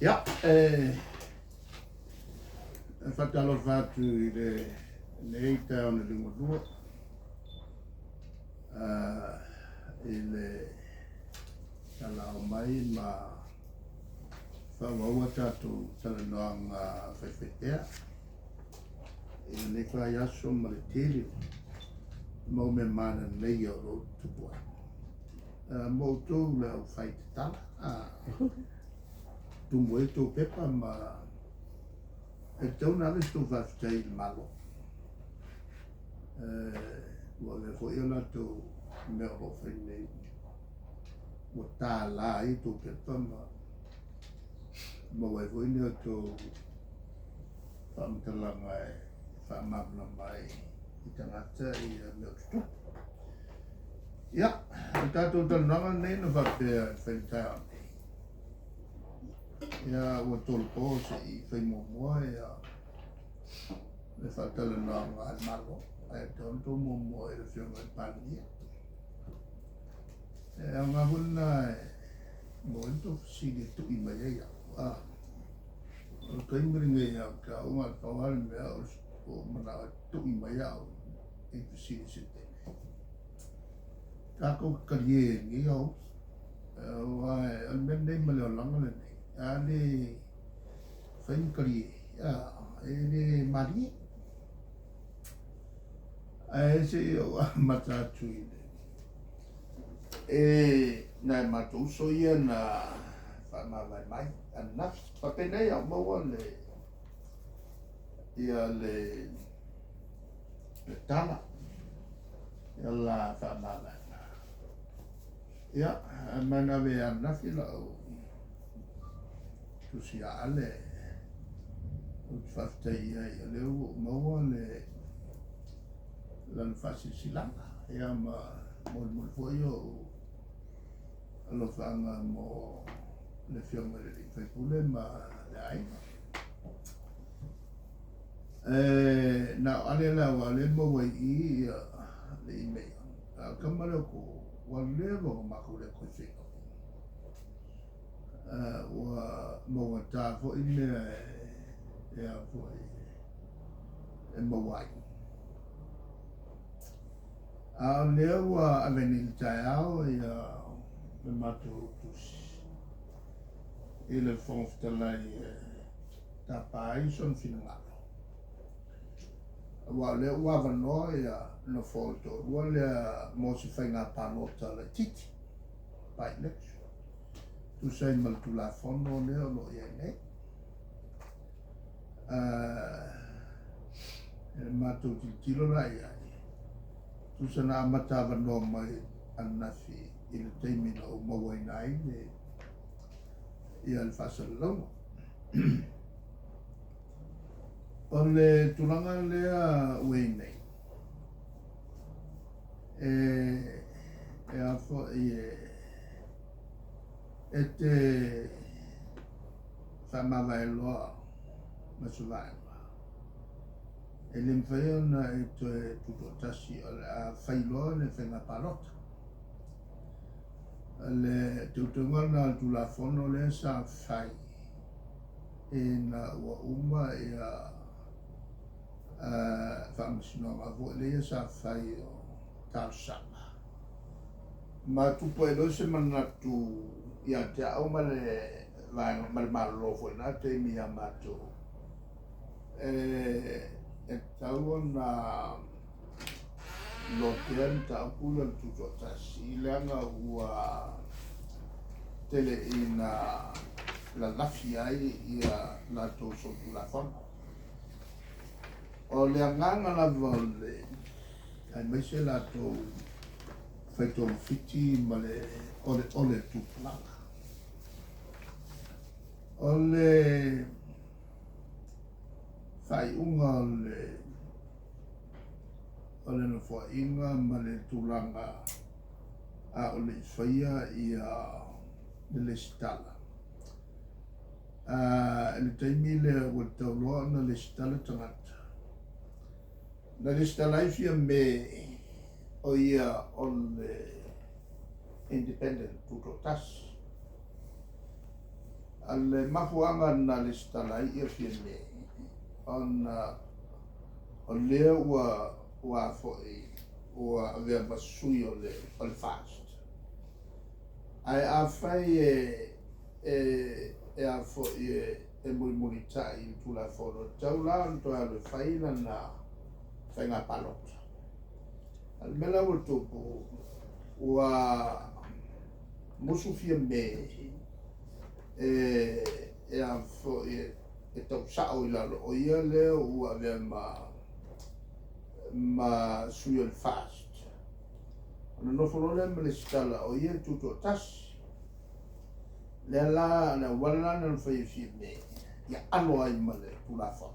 Ja, whatalo whātu I le eita o na ringodua. I le tala o mai ma whawaua tātou tala noanga whaiwhetea. I le kai aso ma le tele. Mau me mana nei o lo tupua. Mau tō le au whai te tala. Tumu e tō pepa ma e tau nare sto whawhitai I malo. Ua le fo ila tō mea o whai nei. Ua tā la I tō pepa ma wai fo ina tō whaamtalanga e whaamabna mai I tangata I mea tutu. Ia, tātou tananga nei na whapea whaitai ane. Ia ua tolu po se I whaimomua ia le whatala noanga al malo ai tonto momua I le whionga I pānia. Ia ngā huna mo ento sige tuki mai ia. O kaimiringa ia ka unga kawari mea o mana tuki mai au I tu sige se tene. Kako karie ngi au wai almendei male o langa le nei. Ale whaimkari ele mari se o matatu I nai matu so ia na whamawai mai anaf papenei au maua le ia le tala ia la whamawai ia mana we anaf ila au tusi ale o whaftai ai leo maua le lan whasi silanga ia ma mol foi o alo whanga mo le whionga le whaipule ma le aina na ale la wale mo wai I le email kamare ko wale mo makule ko whika ua maua tā fo I mea ea fo e mawai. A lea ua aveni I tai au ia me matu tusi. I le whongwhitalai tā pāi son whinangalo. Ua lea ua avanoa ia no whonto. Ua lea mosi whainga pānota le titi. Pai next. Tu sai mal tu la fono leo lo ia nei. Matou tilo la ia. Tu sana amata vano mai anafi I le teimina o mawai nai le ia le whasalongo. O le tulanga lea ue nei. E afo e te whamawai loa masuvai loa. E le mwhai ona e te tutotasi a whailoa le whenga parota. Le teutungana tu la fono le sa whai e na ua uma e a whamasinoa vo le sa whai o tausama. Ma tupo e lose manatu ia te au male malo foi na te mi amato e tau na lo ten ta pula tu tota si langa ua tele ina la lafia ia la to so la fama o le nganga la vole ai mai se la to feito fiti male ole tu plana ole fai unga ole no fo inga male tulanga a ole faia ia le stala le taimile o tauloa na le stala tangata na le stala fia me o ia ole independent tutotas Al mafuanga na le stala ia fie me. O lea ua foi ua avea masui o le fast. Ai a fai e a foi e muri tai i tula fono. Tau la anto a le faina na whainga palota. Al mela ua tupu ua musu fia me e a foi e tau sao i lalo o ia leo ua avea ma sui o le fast. Ana no folole me le stala o ia tuto tas. Le la na wala na fai fi me. Ya alo ai male pula fa.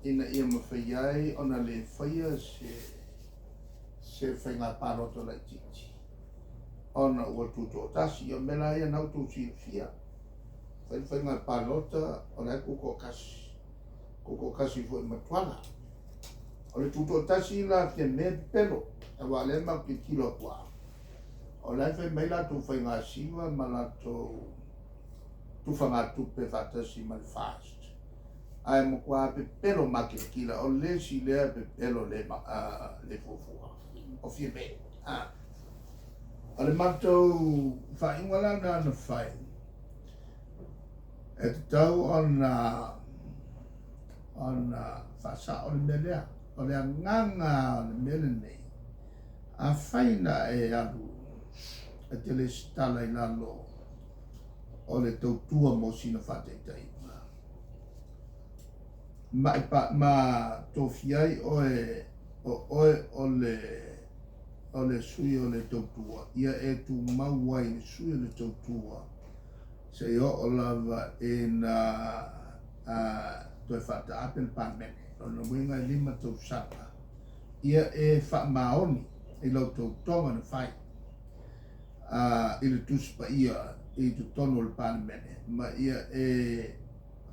Ina ia ma fai ai ona le fai se fai nga paroto la titi. Ona o tuto tas ia mela ia na tu si fia. Fai nga parota ona ko kasi. Ko kasi foi matwala. O le tuto tasi la fia me pelo. E wale ma ki kilo kwa. O le fai mai la tu fai ngā siwa ma la tu whanga tupe whatasi ma le fast. Ai mo kwa pe pelo ma ki kila. O le si lea pe pelo le fufua. O fia me. O le matou whai ingwala na na whai. E te tau on whasa o le melea. O le nganga o le mele nei. A whaina e alu. E te le stala i lalo. O le tautua mo sina whateitai. Ma tofiai o le sui o le tautua. Ia e tu mauai le sui o le tautua. Se o lava e na toi whata apel pāmene. Ona winga e lima tau sapa. Ia e wha maoni i lau tau tonga na whai. I le tuspa ia i tu tono le pāmene. Ma ia e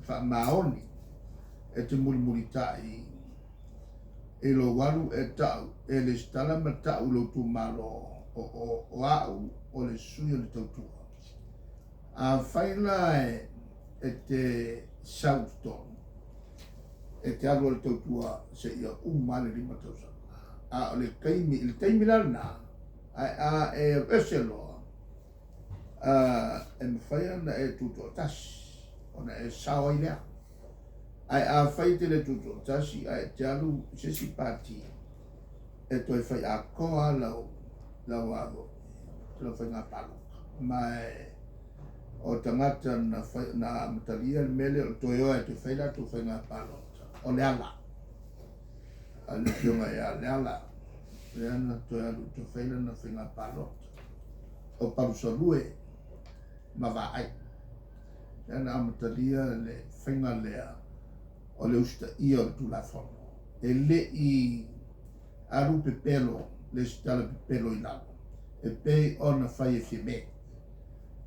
wha maoni e te muri tai. E lo walu e tau. E le stala ma tau lo tu malo o au o le sui o le tautua. A whaila e te Southton. E te alo le tautua se ia umale lima tausa. A le kaimi, il taimi lana. A e eselo. E mwhaia na e tuto tasi. Ona e sawa i lea. A whai te le tuto tasi. A e te alu sesi pati. E toi whai a koa lau ago. Te lau whai ngā palo. Mai o tangata na matalia mele o toyo e te whaila tu whai ngā palo. O le ala. A le pionga e a le ala. Le ana toi alu te whaila na whai ngā palo. O parusalue ma va ai. Le ana amatalia le whainga lea. O le usta ia o tu la fono. E le i aru pe pelo. Le stala pe pelo i lalo. E pei ona whai e fie me.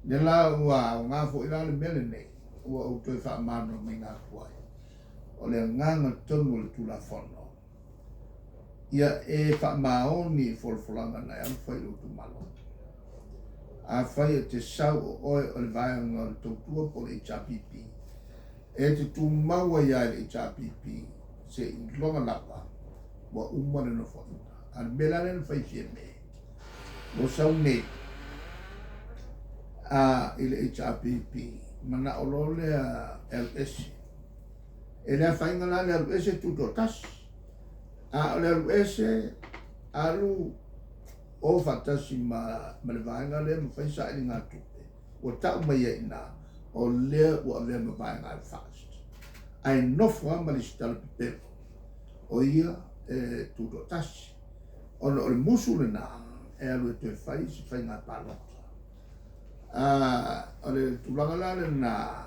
Le la ua o ngā fo i la le mele nei. Ua o toi wha mano me ngā kuai. O le nganga tonu le tu la fono. Ia e wha maoni folfolanga na e al whai o tu malo. A whai e te sau o oe o le vaianga o le tautua po le HRPP. E te tu maua ia le HRPP se i longa lapa wa umane no whai. A le mela le whai fie me. O sau nei. I le HRPP. Mana o lo le LS. E lea whainga la le LS tuto tas. A le LS alu o whatasi ma le vaenga le ma whaisa ili ngā tupe. O tau mai e ina o lea ua lea ma vaenga e fast. Ai nofo ama li stala pipero. O ia e tuto tas. O le musu le na e alu e te whai si whainga palota. O le tulanga la le na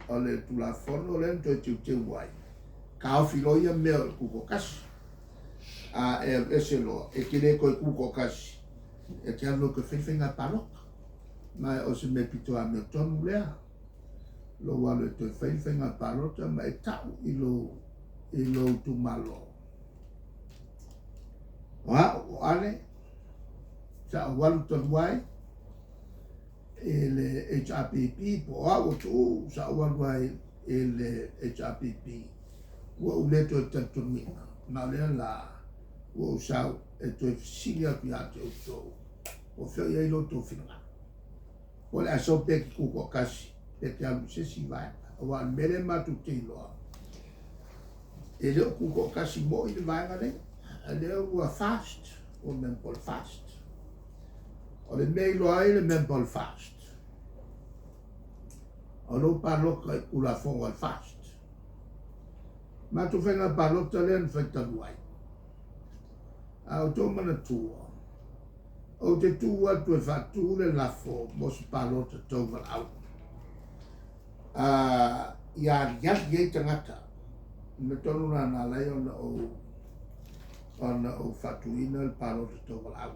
o le tulafono le nto e tiu wai. Ka awhilo ia mea o kuko kasi. E se loa, e kile koe kuko kasi. E te anu ke whiwhinga paroka. Mai o se me pito a mea tonu lea. Lo walo e toi whiwhinga parota ma e tau i lo tu malo. O ale, sa o walu tonu wai. le HRPP po au tu sa wai le HRPP wo leto tantuina na le la wo sa to silia pia to o fe ia lo to fina o le aso pe ki ko kasi pe te alu se si vai o al mele ma tu te lo e le ku ko kasi mo i vai ngale le o fast o men pol fast o le mei lo ai le men pol fast o lo parlo ku la fo al fast ma tu fenga parlo talen fa taluai au to mana tu o te tu tu fa tu le la fo mo se parlo te to mal au ya ye tangata me tonu na lai on o fatuina il parlo te to mal au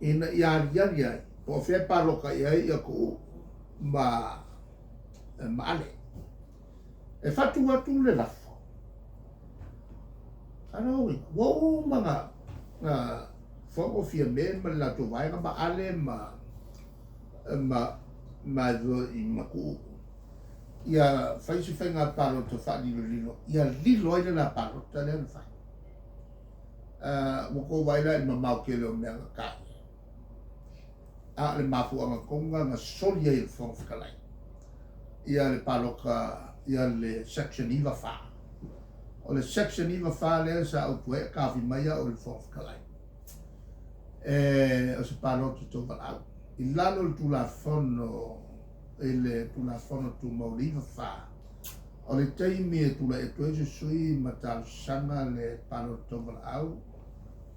ina ya po fe parlo ka ya ko ma ale e fatu atu le lafo ano wo mga fo fia men ma la to vai ma ale ma do I maku ia fai se fenga palo to fa lilo ia lilo ile na palo ta le fa mo ko vai la ma mau ke lo me ka le mafu anga konga na solia il fon kalai ia le palo ka ia le section iva fa o le section iva fa le sa o tue ka fi mai o le fon kalai o se palo to vala il lalo il tulafono il tulafono tu mauliva fa o le teimi e tula e tue sui matal sanga le palo to vala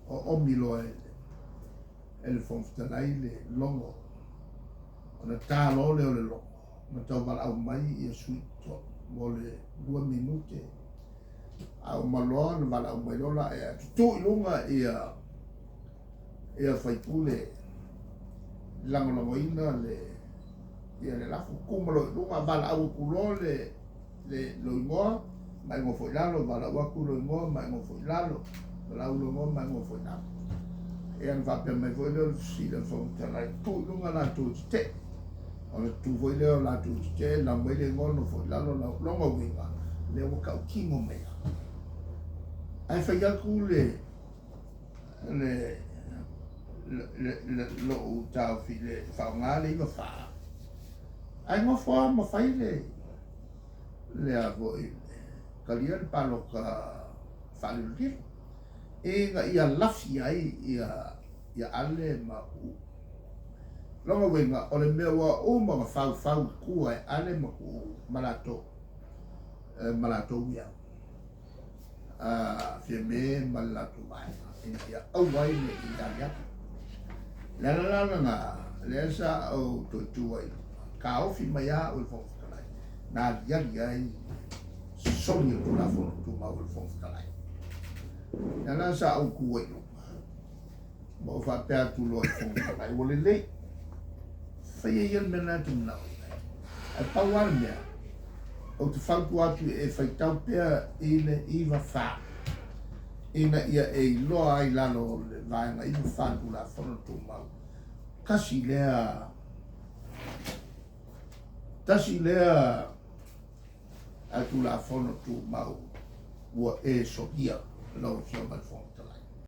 o omilo el fon kalai le longo o le talo le o le longo ma tau vala mai ia sui to mo le 2 minute au maloa na vala mai lola e tu ilunga ia fai pule lango ina le ia le lafu kumalo lunga vala au kulo le loingoa mai ngo foi lalo vala au kulo loingoa mai ngo foi lalo vala au loingoa mai ngo foi lalo e an va per mai foi le si le fo tala tu lunga la tu te o tu foi le la tu te la mai le ngono foi lalo la longa winga le o ka kimo me ai fai ku le lo tau fi le whaongale I fa ai ngo fo ma fai le a voi kalia le palo ka whalurukiro e nga ia lafi ai ia ale ma u longa wenga o le mea wa o mga whau kua e ale ma ku malato ia fia me malato mai ia au wai me I daria la nga le sa o to tuai ka o fi mai a o fo kalai na ia sonio tu la fo tu ma o fo kalai la sa o ku e mo fa pe tu lo fo kalai o le fa ia mena tu na a pa wa me o te fa tu atu e fa tau pe ile iva fa ina ia e loa ai lalo le vaenga I whantu la whono tō mau. Tasi lea a tu la whono tō mau ua e so ia lau whio mai whono.